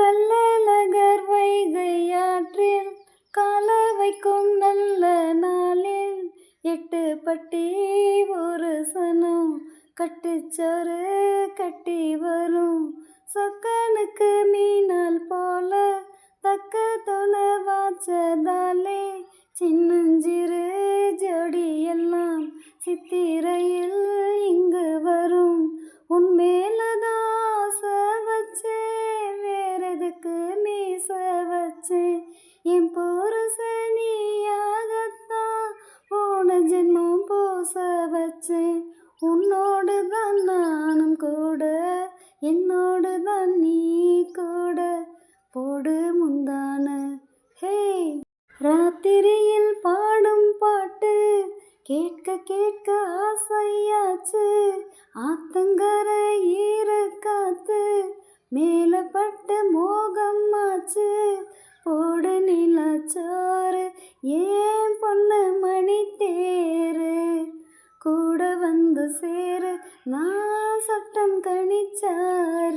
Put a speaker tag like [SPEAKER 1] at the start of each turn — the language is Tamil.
[SPEAKER 1] கள்ளழகர் வைகையாற்றில் கால வைக்கும் நல்ல நாளில் 8 பட்டி ஒரு சனம் கட்டுச்சோறு கட்டி வரும். சொக்கனுக்கு மீனால் போல தக்க தொலை வாச்சதாலே சின்னஞ்சிறு ஜோடி எல்லாம் சித்திரையில் இங்கு வரும். உன்மேலதான் ஆசை வச்சேன், வேறெதுக்கு மீச வச்சேன், என் புருஷனியாகத்தான் போன ஜென்மம் பூச வச்சேன். உன்னோடு தான் நானும் கூட, என்னோடு தான் நீ கூட, போடு முந்தான ஹே. ராத்திரியில் பாடும் பாட்டு கேட்க கேட்க ஆசையாச்சு, ஆத்தங்கரை ஈர காத்து மேல பட்டு மோகம் ஆச்சு. போடு நிலாச்சோறு ஏன் பொண்ணு மணி தேரு, கூட வந்து சேரு நான் சட்டம் கணிச்சாரு.